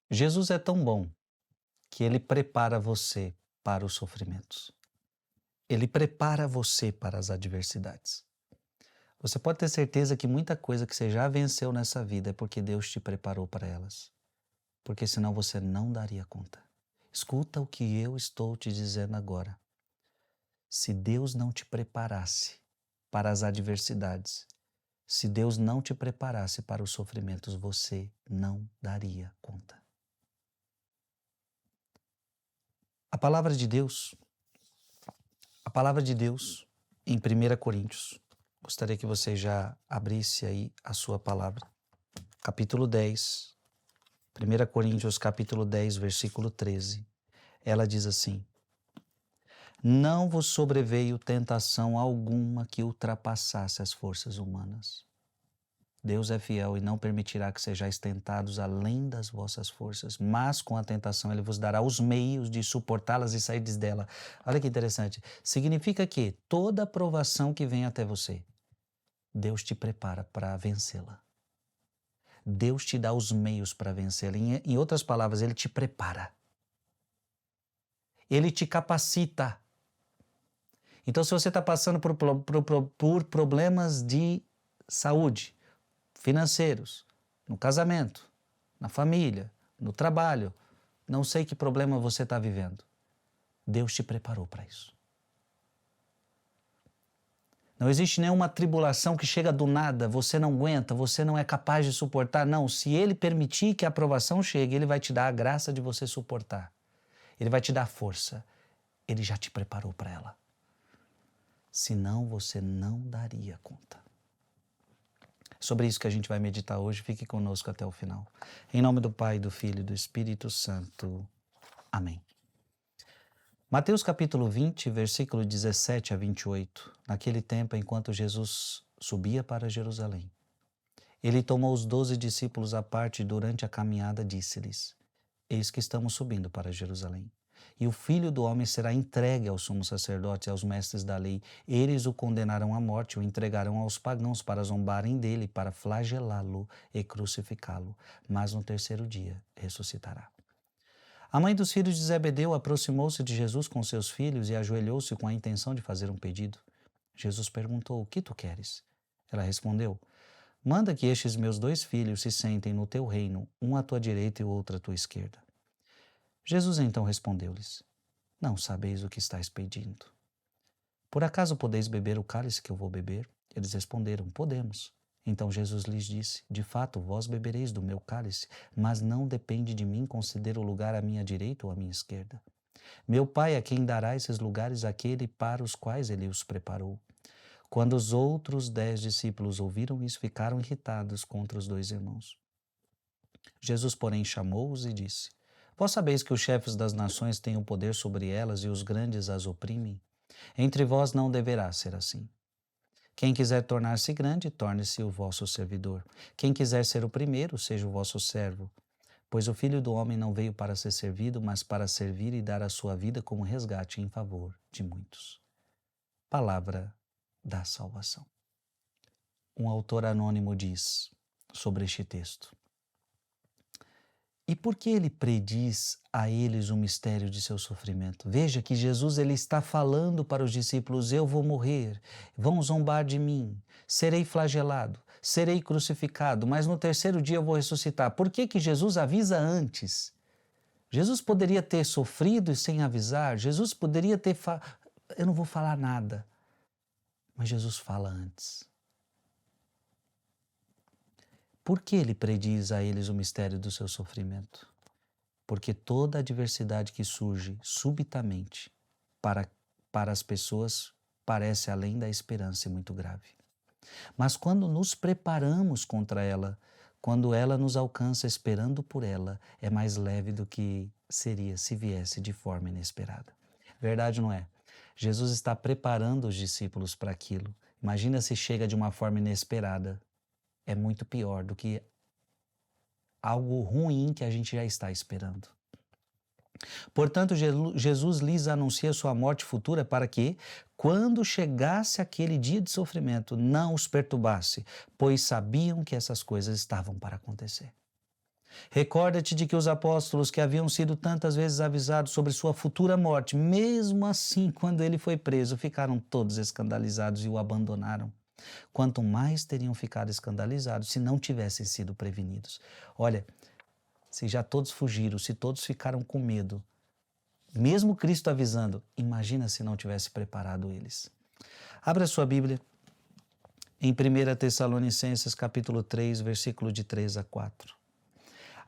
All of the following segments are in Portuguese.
Jesus é tão bom que ele prepara você para os sofrimentos. Ele prepara você para as adversidades. Você pode ter certeza que muita coisa que você já venceu nessa vida é porque Deus te preparou para elas. Porque senão você não daria conta. Escuta o que eu estou te dizendo agora. Se Deus não te preparasse para as adversidades, se Deus não te preparasse para os sofrimentos, você não daria conta. A palavra de Deus, a palavra de Deus em 1 Coríntios, gostaria que você já abrisse aí a sua palavra. Capítulo 10, 1 Coríntios capítulo 10, versículo 13. Ela diz assim: Não vos sobreveio tentação alguma que ultrapassasse as forças humanas. Deus é fiel e não permitirá que sejais tentados além das vossas forças, mas com a tentação Ele vos dará os meios de suportá-las e sairdes dela. Olha que interessante. Significa que toda provação que vem até você, Deus te prepara para vencê-la. Deus te dá os meios para vencê-la. Em outras palavras, Ele te prepara. Ele te capacita. Então, se você está passando por problemas de saúde, financeiros, no casamento, na família, no trabalho, não sei que problema você está vivendo, Deus te preparou para isso. Não existe nenhuma tribulação que chega do nada, você não aguenta, você não é capaz de suportar. Não, se Ele permitir que a aprovação chegue, Ele vai te dar a graça de você suportar. Ele vai te dar força. Ele já te preparou para ela. Senão você não daria conta. Sobre isso que a gente vai meditar hoje, fique conosco até o final. Em nome do Pai, do Filho e do Espírito Santo. Amém. Mateus capítulo 20, versículo 17 a 28. Naquele tempo, enquanto Jesus subia para Jerusalém, ele tomou os 12 discípulos à parte e durante a caminhada disse-lhes: Eis que estamos subindo para Jerusalém. E o Filho do Homem será entregue aos sumos sacerdotes e aos mestres da lei. Eles o condenarão à morte, o entregarão aos pagãos para zombarem dele, para flagelá-lo e crucificá-lo. Mas no terceiro dia ressuscitará. A mãe dos filhos de Zebedeu aproximou-se de Jesus com seus filhos e ajoelhou-se com a intenção de fazer um pedido. Jesus perguntou: O que tu queres? Ela respondeu: Manda que estes meus 2 filhos se sentem no teu reino, um à tua direita e o outro à tua esquerda. Jesus então respondeu-lhes: Não sabeis o que estáis pedindo. Por acaso podeis beber o cálice que eu vou beber? Eles responderam: Podemos. Então Jesus lhes disse: De fato, vós bebereis do meu cálice, mas não depende de mim conceder o lugar à minha direita ou à minha esquerda. Meu Pai é quem dará esses lugares àquele para os quais ele os preparou. Quando os outros 10 discípulos ouviram isso, ficaram irritados contra os 2 irmãos. Jesus, porém, chamou-os e disse: Vós sabeis que os chefes das nações têm o poder sobre elas e os grandes as oprimem? Entre vós não deverá ser assim. Quem quiser tornar-se grande, torne-se o vosso servidor. Quem quiser ser o primeiro, seja o vosso servo. Pois o Filho do Homem não veio para ser servido, mas para servir e dar a sua vida como resgate em favor de muitos. Palavra da salvação. Um autor anônimo diz sobre este texto: E por que ele prediz a eles o mistério de seu sofrimento? Veja que Jesus ele está falando para os discípulos: eu vou morrer, vão zombar de mim, serei flagelado, serei crucificado, mas no terceiro dia eu vou ressuscitar. Por que que Jesus avisa antes? Jesus poderia ter sofrido e sem avisar, Jesus poderia ter eu não vou falar nada, mas Jesus fala antes. Por que ele prediz a eles o mistério do seu sofrimento? Porque toda adversidade que surge subitamente para as pessoas parece além da esperança e muito grave. Mas quando nos preparamos contra ela, quando ela nos alcança esperando por ela, é mais leve do que seria se viesse de forma inesperada. Verdade, não é? Jesus está preparando os discípulos para aquilo. Imagina se chega de uma forma inesperada. É muito pior do que algo ruim que a gente já está esperando. Portanto, Jesus lhes anuncia sua morte futura para que, quando chegasse aquele dia de sofrimento, não os perturbasse, pois sabiam que essas coisas estavam para acontecer. Recorda-te de que os apóstolos que haviam sido tantas vezes avisados sobre sua futura morte, mesmo assim, quando ele foi preso, ficaram todos escandalizados e o abandonaram. Quanto mais teriam ficado escandalizados se não tivessem sido prevenidos. Olha, se já todos fugiram, se todos ficaram com medo, mesmo Cristo avisando, imagina se não tivesse preparado eles. Abra sua Bíblia em 1 Tessalonicenses capítulo 3, versículo de 3 a 4.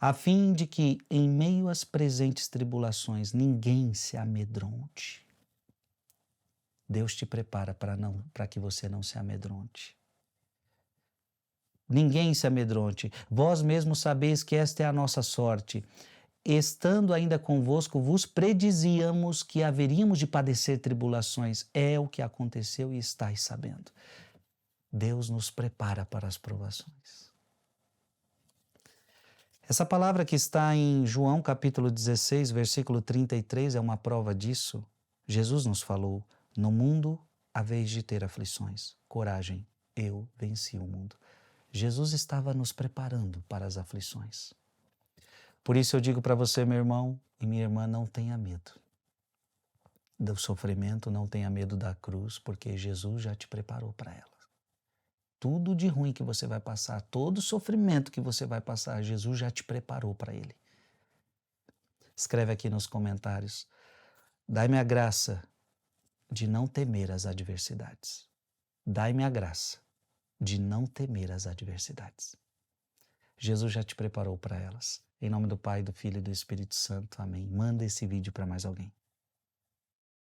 A fim de que, em meio às presentes tribulações, ninguém se amedronte. Deus te prepara para que você não se amedronte. Ninguém se amedronte. Vós mesmos sabeis que esta é a nossa sorte. Estando ainda convosco, vos predizíamos que haveríamos de padecer tribulações. É o que aconteceu e estáis sabendo. Deus nos prepara para as provações. Essa palavra que está em João capítulo 16, versículo 33, é uma prova disso. Jesus nos falou, no mundo haveis de ter aflições. Coragem, eu venci o mundo. Jesus estava nos preparando para as aflições. Por isso eu digo para você, meu irmão e minha irmã, não tenha medo do sofrimento, não tenha medo da cruz, porque Jesus já te preparou para ela. Tudo de ruim que você vai passar, todo sofrimento que você vai passar, Jesus já te preparou para ele. Escreve aqui nos comentários, dai-me a graça de não temer as adversidades. Dai-me a graça de não temer as adversidades. Jesus já te preparou para elas. Em nome do Pai, do Filho e do Espírito Santo. Amém. Manda esse vídeo para mais alguém.